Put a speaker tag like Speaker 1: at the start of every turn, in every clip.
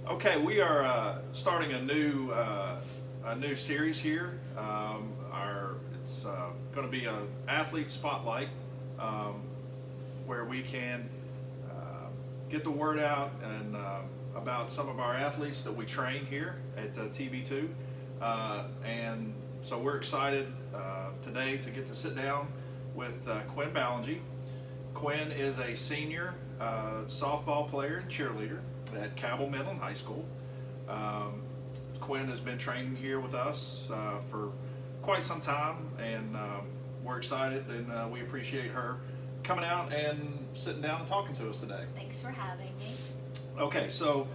Speaker 1: Okay, we are starting a new series here. It's going to be an athlete spotlight, um, where we can get the word out and about some of our athletes that we train here at TB2, and so we're excited today to get to sit down with Quinn Ballangee. Quinn is a senior softball player and cheerleader at Cabell Middle and High School. Quinn has been training here with us for quite some time, and we're excited, and we appreciate her coming out and sitting down and talking to us today.
Speaker 2: Thanks for having me.
Speaker 1: Okay, so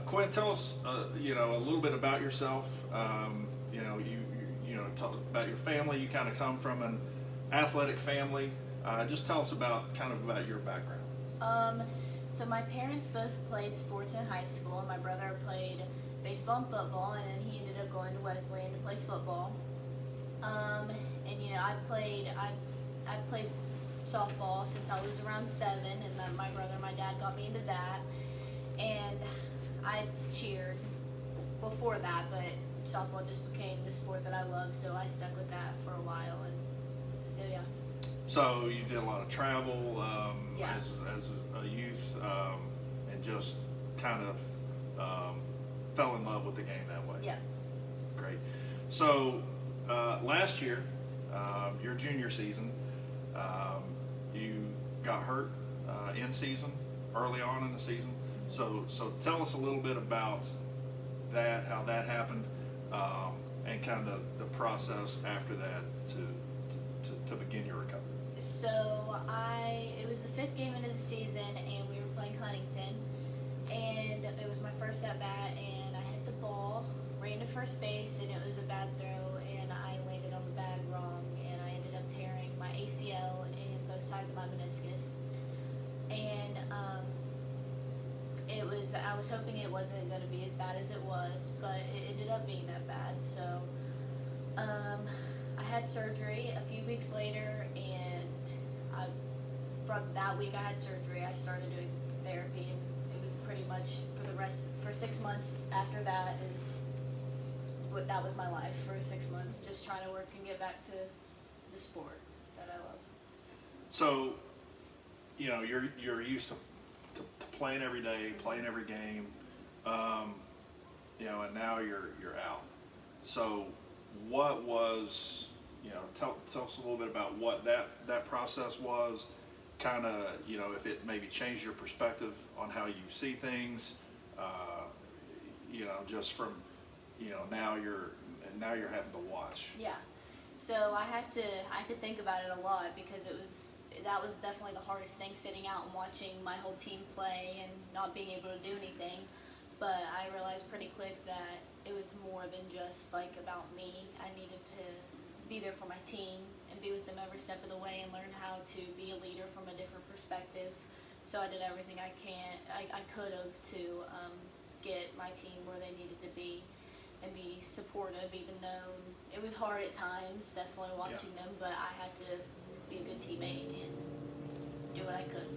Speaker 1: Quinn, tell us a little bit about yourself. Talk about your family. You kind of come from an athletic family. Just tell us about your background.
Speaker 2: So my parents both played sports in high school. My brother played baseball and football, and then he ended up going to Wesleyan to play football. I played softball since I was around 7, and then my brother and my dad got me into that. And I cheered before that, but softball just became the sport that I love, so I stuck with that for a while. And so yeah.
Speaker 1: So you did a lot of travel
Speaker 2: Yeah.
Speaker 1: as a youth, and just kind of fell in love with the game that way.
Speaker 2: Yeah.
Speaker 1: Great. So last year, your junior season, you got hurt in season, early on in the season. So tell us a little bit about that, how that happened, and kind of the process after that to begin your recovery.
Speaker 2: So it was the 5th game into the season, and we were playing Huntington, and it was my first at bat, and I hit the ball, ran to first base, and it was a bad throw, and I landed on the bag wrong, and I ended up tearing my ACL in both sides of my meniscus, and I was hoping it wasn't going to be as bad as it was, but it ended up being that bad. So I had surgery a few weeks later, and from that week I had surgery, I started doing therapy, and it was pretty much for 6 months after that that was my life for 6 months, just trying to work and get back to the sport that I love.
Speaker 1: So, you're used to playing every day, playing every game, and now you're out. So, what was, tell us a little bit about what that process was. Kind of, if it maybe changed your perspective on how you see things. Just from, now you're having to watch.
Speaker 2: Yeah. So I had to think about it a lot, because that was definitely the hardest thing, sitting out and watching my whole team play and not being able to do anything. But I realized pretty quick that it was more than just about me. I needed to be there for my team and be with them every step of the way and learn how to be a leader from a different perspective. So I did everything I could have to get my team where they needed to be and be supportive, even though it was hard at times, definitely watching them, but I had to be a good teammate and do what I could.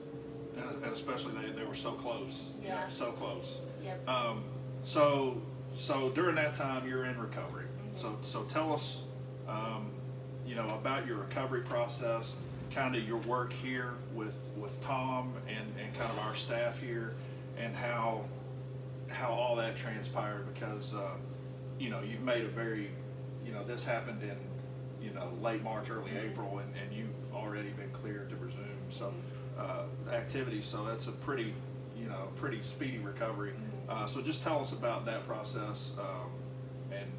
Speaker 1: And especially they were so close.
Speaker 2: Yeah.
Speaker 1: So close.
Speaker 2: Yep.
Speaker 1: So during that time you're in recovery.
Speaker 2: Mm-hmm.
Speaker 1: So tell us, about your recovery process, kind of your work here with Tom and kind of our staff here, and how all that transpired, because you've made a very, this happened in late March, early April, and you've already been cleared to resume some activities. So that's a pretty speedy recovery. So just tell us about that process, and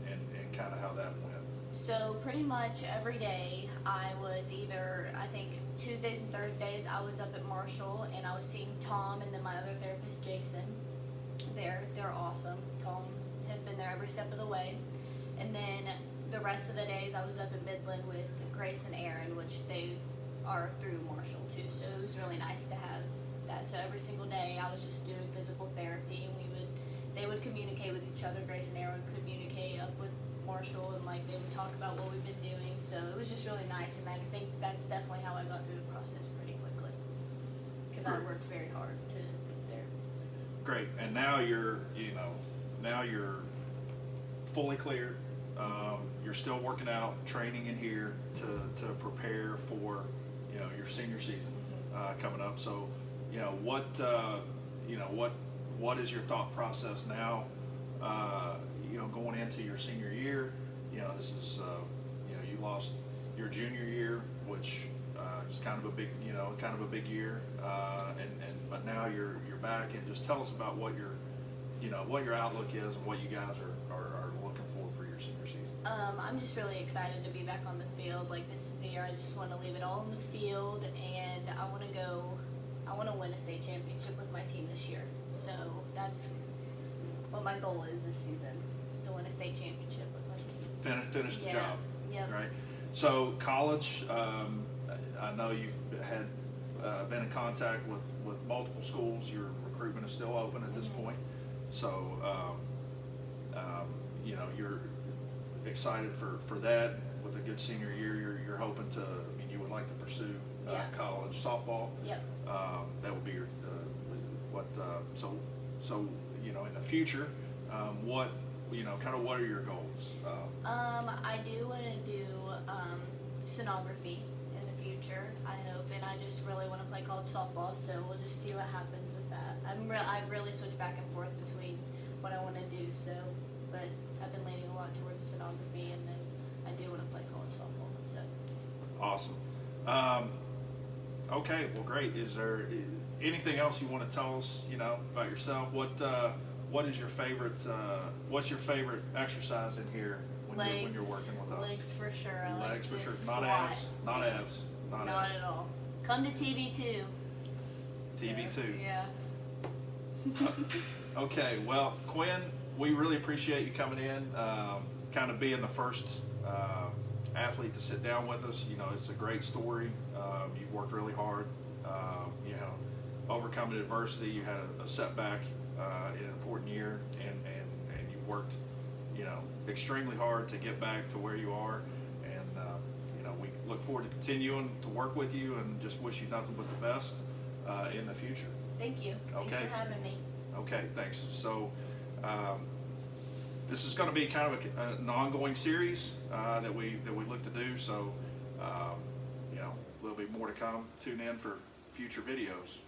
Speaker 1: kind of how that went.
Speaker 2: So pretty much every day I was I think Tuesdays and Thursdays I was up at Marshall, and I was seeing Tom and then my other therapist Jason. They're awesome. Tom has been there every step of the way. And then the rest of the days I was up at Midland with Grace and Aaron, which they are through Marshall too. So it was really nice to have that. So every single day I was just doing physical therapy, and they would communicate with each other. Grace and Aaron would communicate up with Marshall, and they would talk about what we've been doing. So it was just really nice, and I think that's definitely how I got through the process pretty quickly, because I worked very hard to get there.
Speaker 1: Great. And now you're, now you're fully cleared. You're still working out, training in here to prepare for, your senior season coming up. So, what is your thought process now? Going into your senior year, this is, you lost your junior year, which is kind of a big, year, but now you're back, and just tell us about what your outlook is and what you guys are looking for your senior season.
Speaker 2: I'm just really excited to be back on the field. Like, this is the year I just want to leave it all in the field, and I want to win a state championship with my team this year. So that's what my goal is this season, is to win a state championship with my team.
Speaker 1: Finish the job.
Speaker 2: Yep.
Speaker 1: Right. So college, I know you've been in contact with multiple schools. Your recruitment is still open at this point. So, you're excited for that. With a good senior year, you're hoping to. You would like to pursue college softball.
Speaker 2: Yep.
Speaker 1: That would be your So in the future, what what are your goals?
Speaker 2: I do want to do sonography in the future, I hope, and I just really want to play college softball, so we'll just see what happens with that. I've really switched back and forth between what I want to do, but I've been leaning a lot towards sonography, and then I do want to play college softball, so.
Speaker 1: Awesome. Okay, well, great. Is there anything else you want to tell us, about yourself? What is your favorite? What's your favorite exercise in here when you're working with us?
Speaker 2: Legs for sure. I
Speaker 1: Legs for sure.
Speaker 2: squat.
Speaker 1: Not abs. Not abs.
Speaker 2: Not at all. Come to TB2.
Speaker 1: TB2.
Speaker 2: So, yeah.
Speaker 1: Okay. Well, Quinn, we really appreciate you coming in, kind of being the first athlete to sit down with us. It's a great story. You've worked really hard. Overcoming adversity. You had a setback in an important year, and you worked, extremely hard to get back to where you are. And we look forward to continuing to work with you, and just wish you nothing but the best in the future.
Speaker 2: Thank you.
Speaker 1: Okay.
Speaker 2: Thanks for having me.
Speaker 1: Okay, thanks. So this is going to be kind of an ongoing series that we look to do. So there'll be more to come. Tune in for future videos.